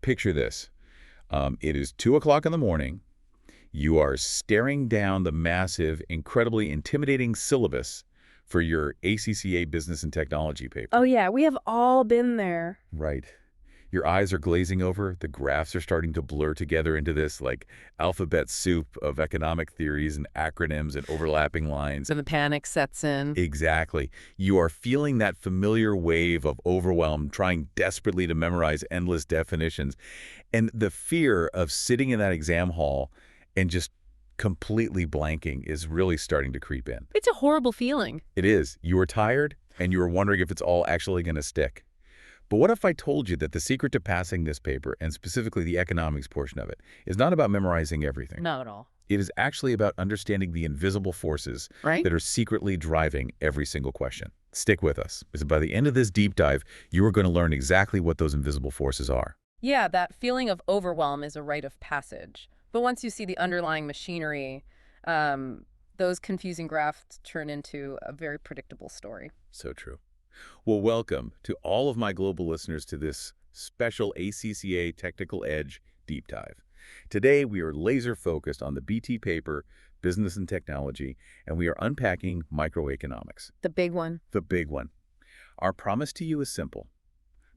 picture this. It is 2 o'clock in the morning. You are staring down the massive, incredibly intimidating syllabus for your ACCA Business and Technology paper. Oh yeah, we have all been there. Right. Your eyes are glazing over, the graphs are starting to blur together into this, like, alphabet soup of economic theories and acronyms and overlapping lines. And the panic sets in. Exactly. You are feeling that familiar wave of overwhelm, trying desperately to memorize endless definitions. And the fear of sitting in that exam hall and just completely blanking is really starting to creep in. It's a horrible feeling. It is. You are tired, and you are wondering if it's all actually going to stick. But what if I told you that the secret to passing this paper, and specifically the economics portion of it, is not about memorizing everything? Not at all. It is actually about understanding the invisible forces that are secretly driving every single question. Stick with us, because by the end of this deep dive, you are going to learn exactly what those invisible forces are. Yeah, that feeling of overwhelm is a rite of passage. But once you see the underlying machinery, those confusing graphs turn into a very predictable story. So true. Well, welcome to all of my global listeners to this special ACCA Technical Edge deep dive. Today, we are laser focused on the BT paper, Business and Technology, and we are unpacking microeconomics. The big one. The big one. Our promise to you is simple.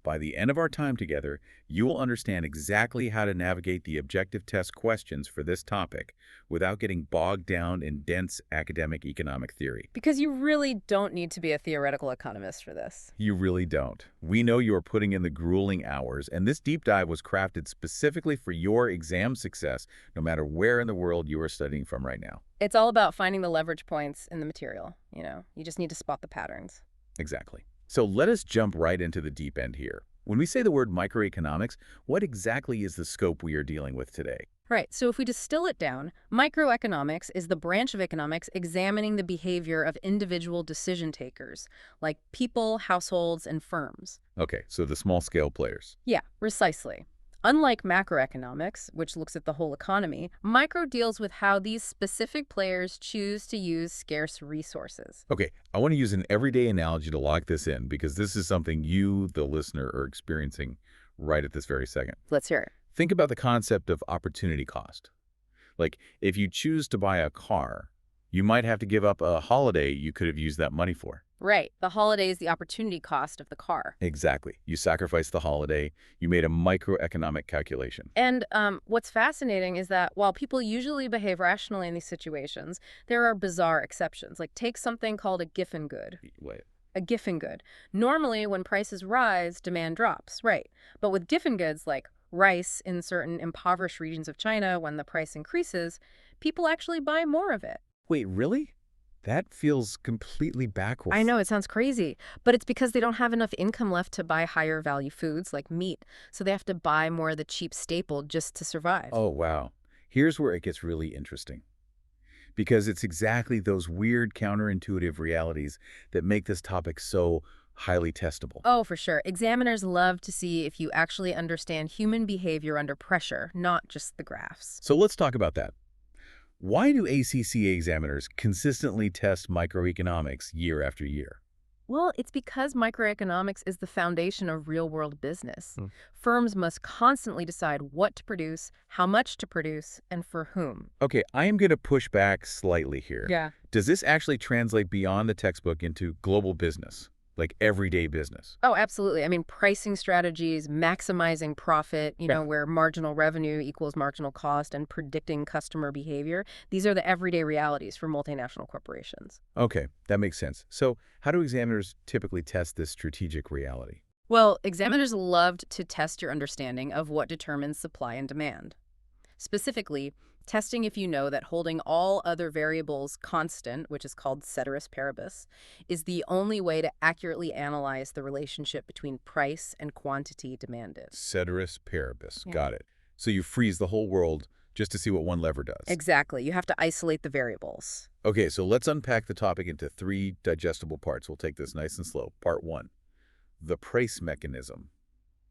By the end of our time together, you will understand exactly how to navigate the objective test questions for this topic without getting bogged down in dense academic economic theory. Because you really don't need to be a theoretical economist for this. You really don't. We know you are putting in the grueling hours, and this deep dive was crafted specifically for your exam success, no matter where in the world you are studying from right now. It's all about finding the leverage points in the material. You just need to spot the patterns. Exactly. So let us jump right into the deep end here. When we say the word microeconomics, what exactly is the scope we are dealing with today? Right, so if we distill it down, microeconomics is the branch of economics examining the behavior of individual decision takers, like people, households, and firms. Okay, so the small-scale players. Yeah, precisely. Unlike macroeconomics, which looks at the whole economy, micro deals with how these specific players choose to use scarce resources. Okay, I want to use an everyday analogy to lock this in because this is something you, the listener, are experiencing right at this very second. Let's hear it. Think about the concept of opportunity cost. Like, if you choose to buy a car, you might have to give up a holiday you could have used that money for. Right. The holiday is the opportunity cost of the car. Exactly. You sacrificed the holiday. You made a microeconomic calculation. And what's fascinating is that while people usually behave rationally in these situations, there are bizarre exceptions. Like, take something called a Giffen good. Wait. A Giffen good. Normally, when prices rise, demand drops. Right. But with Giffen goods like rice in certain impoverished regions of China, when the price increases, people actually buy more of it. Wait, really? That feels completely backwards. I know, it sounds crazy, but it's because they don't have enough income left to buy higher value foods like meat, so they have to buy more of the cheap staple just to survive. Oh, wow. Here's where it gets really interesting. Because it's exactly those weird counterintuitive realities that make this topic so highly testable. Oh, for sure. Examiners love to see if you actually understand human behavior under pressure, not just the graphs. So let's talk about that. Why do ACCA examiners consistently test microeconomics year after year? Well, it's because microeconomics is the foundation of real-world business. Firms must constantly decide what to produce, how much to produce, and for whom. Okay, I am going to push back slightly here. Yeah. Does this actually translate beyond the textbook into global business, like everyday business? Oh, absolutely. I mean, pricing strategies, maximizing profit, Yeah. where marginal revenue equals marginal cost, and predicting customer behavior. These are the everyday realities for multinational corporations. Okay, that makes sense. So how do examiners typically test this strategic reality? Well, examiners loved to test your understanding of what determines supply and demand. Specifically, testing if you know that holding all other variables constant, which is called ceteris paribus, is the only way to accurately analyze the relationship between price and quantity demanded. Ceteris paribus. Yeah. Got it. So you freeze the whole world just to see what one lever does. Exactly. You have to isolate the variables. Okay, so let's unpack the topic into 3 digestible parts. We'll take this nice and slow. Part 1, the price mechanism.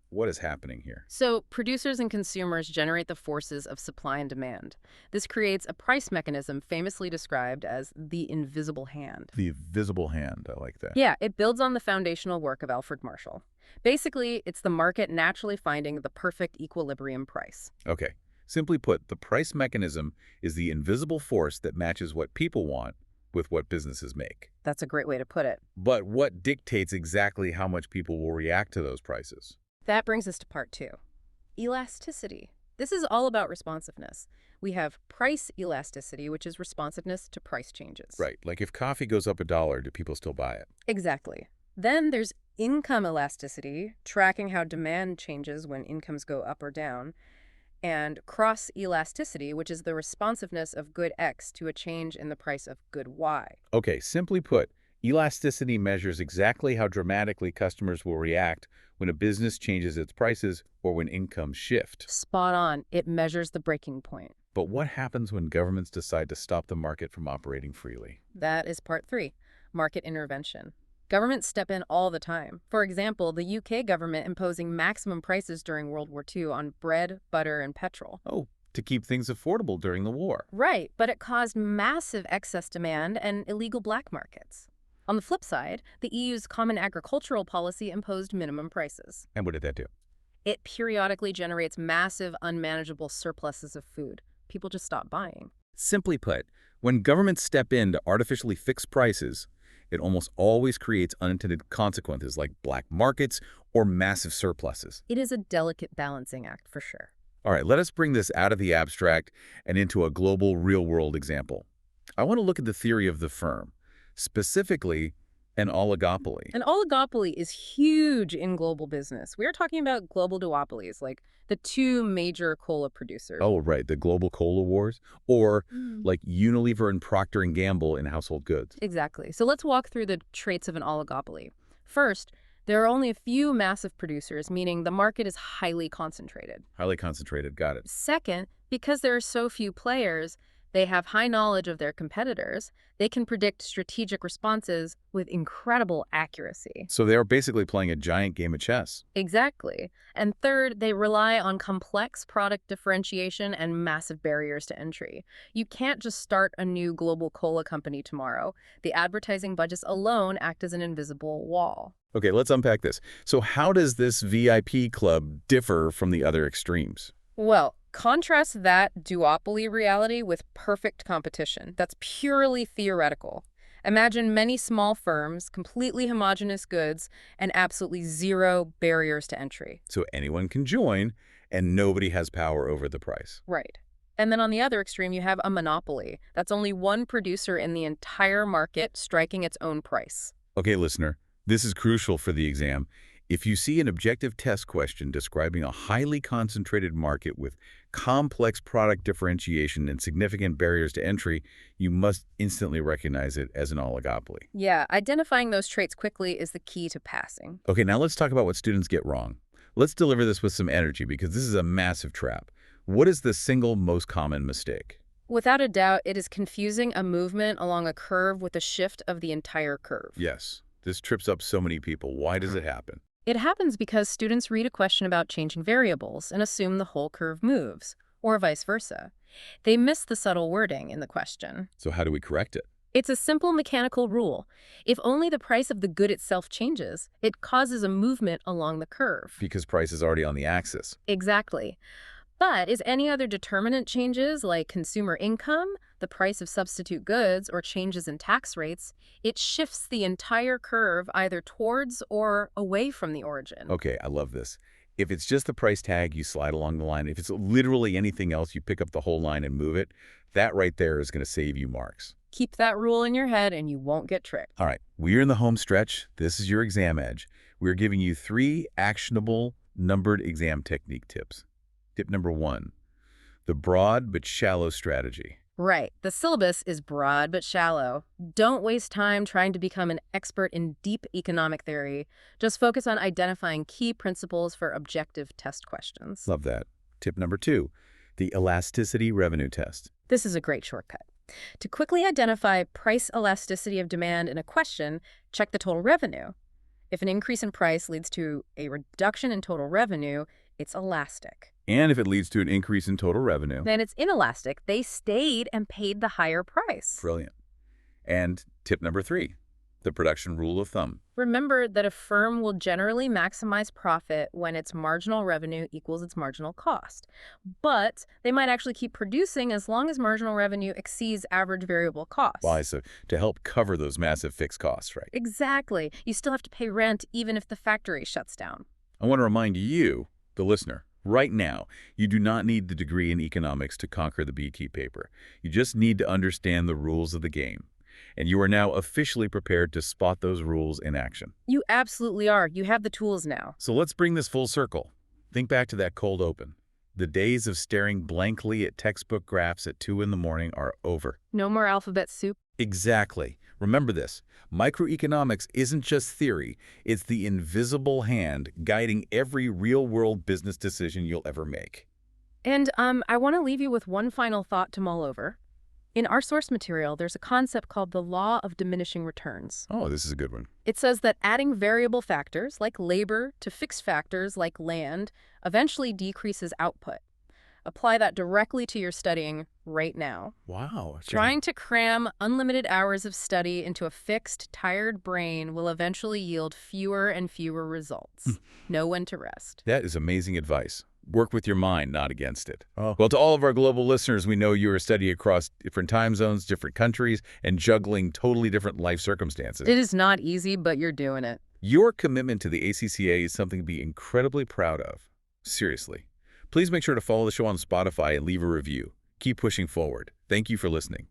what is happening here? So producers and consumers generate the forces of supply and demand. This creates a price mechanism famously described as the invisible hand. The visible hand, I like that. Yeah, it builds on the foundational work of Alfred Marshall. Basically, it's the market naturally finding the perfect equilibrium price. Okay. Simply put, the price mechanism is the invisible force that matches what people want with what businesses make. That's a great way to put it. But what dictates exactly how much people will react to those prices? That brings us to part 2. Elasticity. This is all about responsiveness. We have price elasticity, which is responsiveness to price changes. Right. Like if coffee goes up $1, do people still buy it? Exactly. Then there's income elasticity, tracking how demand changes when incomes go up or down, and cross elasticity, which is the responsiveness of good X to a change in the price of good Y. Okay, simply put, elasticity measures exactly how dramatically customers will react when a business changes its prices or when incomes shift. Spot on. It measures the breaking point. But what happens when governments decide to stop the market from operating freely? That is part 3, market intervention. Governments step in all the time. For example, the UK government imposing maximum prices during World War II on bread, butter, and petrol. Oh, to keep things affordable during the war. Right, but it caused massive excess demand and illegal black markets. On the flip side, the EU's Common Agricultural Policy imposed minimum prices. And what did that do? It periodically generates massive, unmanageable surpluses of food. People just stop buying. Simply put, when governments step in to artificially fix prices, it almost always creates unintended consequences like black markets or massive surpluses. It is a delicate balancing act for sure. All right, let us bring this out of the abstract and into a global, real-world example. I want to look at the theory of the firm, specifically an oligopoly. An oligopoly is huge in global business. We are talking about global duopolies, like the 2 major cola producers. Oh, right, the global cola wars, or Mm. like Unilever and Procter & Gamble in household goods. Exactly. So let's walk through the traits of an oligopoly. First, there are only a few massive producers, meaning the market is highly concentrated. Highly concentrated, got it. Second, because there are so few players, they have high knowledge of their competitors. They can predict strategic responses with incredible accuracy. So they are basically playing a giant game of chess. Exactly. And third, they rely on complex product differentiation and massive barriers to entry. You can't just start a new global cola company tomorrow. The advertising budgets alone act as an invisible wall. Okay, let's unpack this. So how does this VIP club differ from the other extremes? Well, contrast that duopoly reality with perfect competition. That's purely theoretical. Imagine many small firms, completely homogeneous goods, and absolutely zero barriers to entry. So anyone can join, and nobody has power over the price. Right. And then on the other extreme, you have a monopoly. That's only one producer in the entire market striking its own price. Okay, listener, this is crucial for the exam. If you see an objective test question describing a highly concentrated market with complex product differentiation and significant barriers to entry, you must instantly recognize it as an oligopoly. Yeah, identifying those traits quickly is the key to passing. Okay, now let's talk about what students get wrong. Let's deliver this with some energy because this is a massive trap. What is the single most common mistake? Without a doubt, it is confusing a movement along a curve with a shift of the entire curve. Yes, this trips up so many people. Why does it happen? It happens because students read a question about changing variables and assume the whole curve moves, or vice versa. They miss the subtle wording in the question. So how do we correct it? It's a simple mechanical rule. If only the price of the good itself changes, it causes a movement along the curve. Because price is already on the axis. Exactly. But as any other determinant changes, like consumer income, the price of substitute goods, or changes in tax rates, it shifts the entire curve either towards or away from the origin. Okay, I love this. If it's just the price tag, you slide along the line. If it's literally anything else, you pick up the whole line and move it. That right there is going to save you marks. Keep that rule in your head and you won't get tricked. All right, we're in the home stretch. This is your exam edge. We're giving you 3 actionable numbered exam technique tips. Tip number 1, the broad but shallow strategy. Right. The syllabus is broad but shallow. Don't waste time trying to become an expert in deep economic theory. Just focus on identifying key principles for objective test questions. Love that. Tip number 2, the elasticity revenue test. This is a great shortcut. To quickly identify price elasticity of demand in a question, check the total revenue. If an increase in price leads to a reduction in total revenue, it's elastic. And if it leads to an increase in total revenue. Then it's inelastic. They stayed and paid the higher price. Brilliant. And tip number 3, the production rule of thumb. Remember that a firm will generally maximize profit when its marginal revenue equals its marginal cost. But they might actually keep producing as long as marginal revenue exceeds average variable costs. Why? So to help cover those massive fixed costs, right? Exactly. You still have to pay rent even if the factory shuts down. I want to remind you, the listener, right now, you do not need the degree in economics to conquer the BT paper. You just need to understand the rules of the game. And you are now officially prepared to spot those rules in action. You absolutely are. You have the tools now. So let's bring this full circle. Think back to that cold open. The days of staring blankly at textbook graphs at 2 in the morning are over. No more alphabet soup. Exactly. Remember this. Microeconomics isn't just theory. It's the invisible hand guiding every real-world business decision you'll ever make. And I want to leave you with one final thought to mull over. In our source material, there's a concept called the law of diminishing returns. Oh, this is a good one. It says that adding variable factors like labor to fixed factors like land eventually decreases output. Apply that directly to your studying right now. Wow. Trying to cram unlimited hours of study into a fixed, tired brain will eventually yield fewer and fewer results. Know when to rest. That is amazing advice. Work with your mind, not against it. Well, to all of our global listeners, we know you are studying across different time zones, different countries, and juggling totally different life circumstances. It is not easy, but you're doing it. Your commitment to the ACCA is something to be incredibly proud of. Seriously. Please make sure to follow the show on Spotify and leave a review. Keep pushing forward. Thank you for listening.